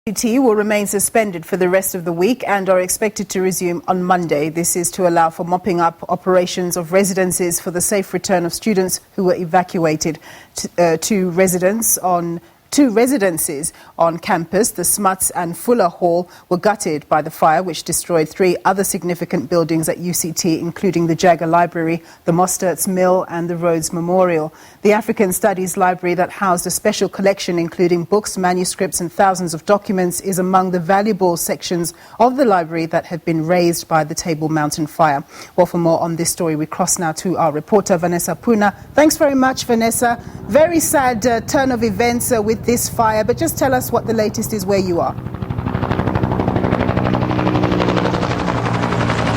UCT will remain suspended for the rest of the week and are expected to resume on Monday. This is to allow for mopping up operations of residences for the safe return of students who were evacuated to residences on campus. The Smuts and Fuller Hall were gutted by the fire, which destroyed 3 other significant buildings at UCT, including the Jagger Library, the Mostert's Mill and the Rhodes Memorial. The African Studies Library, that housed a special collection including books, manuscripts and thousands of documents, is among the valuable sections of the library that have been razed by the Table Mountain fire. Well, for more on this story, we cross now to our reporter, Vanessa Poonah. Thanks very much, Vanessa. Very sad turn of events with this fire, but just tell us what the latest is where you are.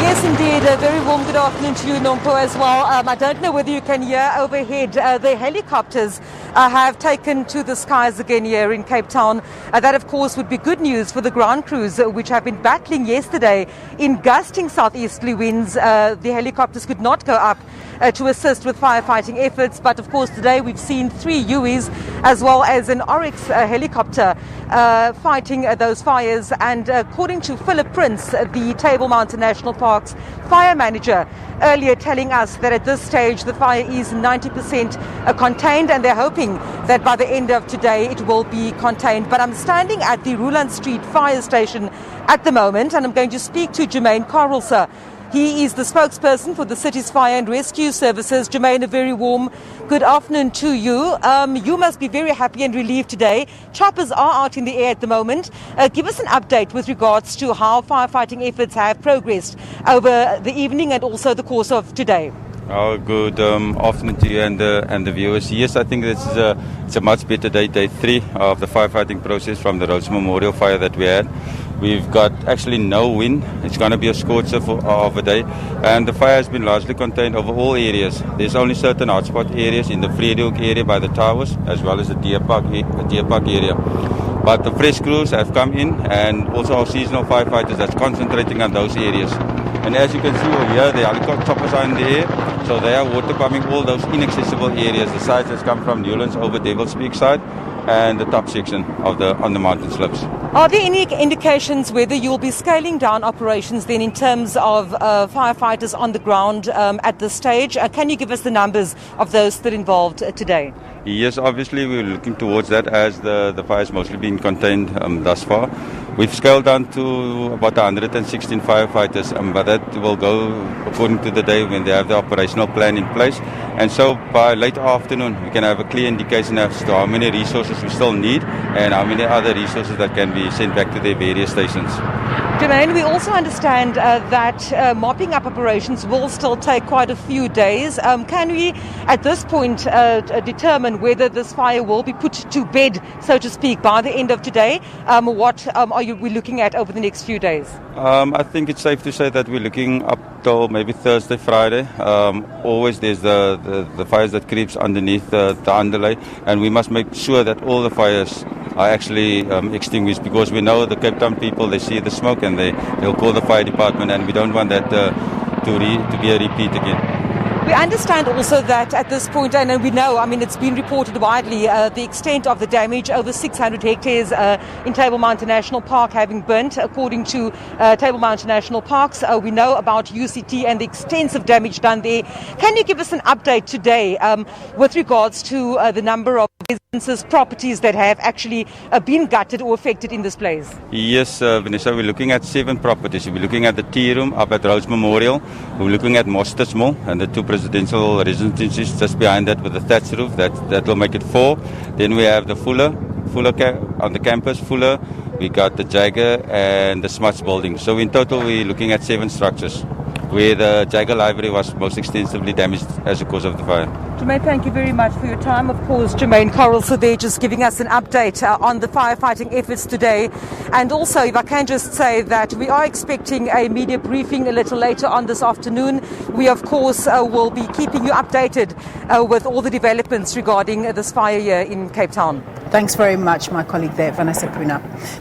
Yes, indeed. A very warm good afternoon to you, Nompo, as well. I don't know whether you can hear overhead. The helicopters have taken to the skies again here in Cape Town. That, of course, would be good news for the ground crews, which have been battling yesterday in gusting southeasterly winds. The helicopters could not go up to assist with firefighting efforts. But, of course, today we've seen 3 UEs as well as an Oryx helicopter fighting those fires. And according to Philip Prince, the Table Mountain National Park's fire manager, earlier telling us that at this stage the fire is 90% contained, and they're hoping that by the end of today it will be contained. But I'm standing at the Ruland Street fire station at the moment, and I'm going to speak to Jermaine Carlser. He is the spokesperson for the city's fire and rescue services. Jermaine, a very warm good afternoon to you. You must be very happy and relieved today. Choppers are out in the air at the moment. Give us an update with regards to how firefighting efforts have progressed over the evening and also the course of today. Good afternoon to you and the viewers. Yes, I think this is it's a much better day 3 of the firefighting process from the Rhodes Memorial fire that we had. We've got actually no wind. It's going to be a scorcher of a day, and the fire has been largely contained over all areas. There's only certain hotspot areas in the Vredehoek area by the towers, as well as the Deer Park area. But the fresh crews have come in, and also our seasonal firefighters that's concentrating on those areas. And as you can see over here, the helicopter choppers are in the air, so they are water pumping all those inaccessible areas. The sides that come from Newlands over Devil's Peak side and the top section of on the mountain slopes. Are there any indications whether you'll be scaling down operations then in terms of firefighters on the ground at this stage? Can you give us the numbers of those still involved today? Yes, obviously we're looking towards that as the fire's mostly been contained thus far. We've scaled down to about 116 firefighters, but that will go according to the day when they have the operational plan in place. And so by late afternoon, we can have a clear indication as to how many resources we still need and how many other resources that can be sent back to their various stations. Jermaine, we also understand that mopping up operations will still take quite a few days. Can we, at this point, determine whether this fire will be put to bed, so to speak, by the end of today? What are we looking at over the next few days? I think it's safe to say that we're looking up till maybe Thursday, Friday. Always there's the fires that creeps underneath the underlay, and we must make sure that all the fires are actually extinguished, because we know the Cape Town people, they see the smoke and they'll call the fire department, and we don't want that to be a repeat again. We understand also that at this point, and we know, I mean, it's been reported widely, the extent of the damage, over 600 hectares in Table Mountain National Park having burnt, according to Table Mountain National Parks. We know about UCT and the extensive damage done there. Can you give us an update today with regards to the number of residences, properties that have actually been gutted or affected in this place? Yes, Vanessa, we're looking at 7 properties. We're looking at the tea room up at Rhodes Memorial. We're looking at Mostert's Mill and the 2 residential residences just behind that with the thatched roof. That will make it 4. Then we have the Fuller on the campus, Fuller. We got the Jagger and the Smuts building. So in total we're looking at 7 structures, where the Jagger Library was most extensively damaged as a cause of the fire. Jermaine, thank you very much for your time. Of course, Jermaine Carlser there just giving us an update on the firefighting efforts today. And also, if I can just say that we are expecting a media briefing a little later on this afternoon. We, of course, will be keeping you updated with all the developments regarding this fire here in Cape Town. Thanks very much, my colleague there, Vanessa Poonah.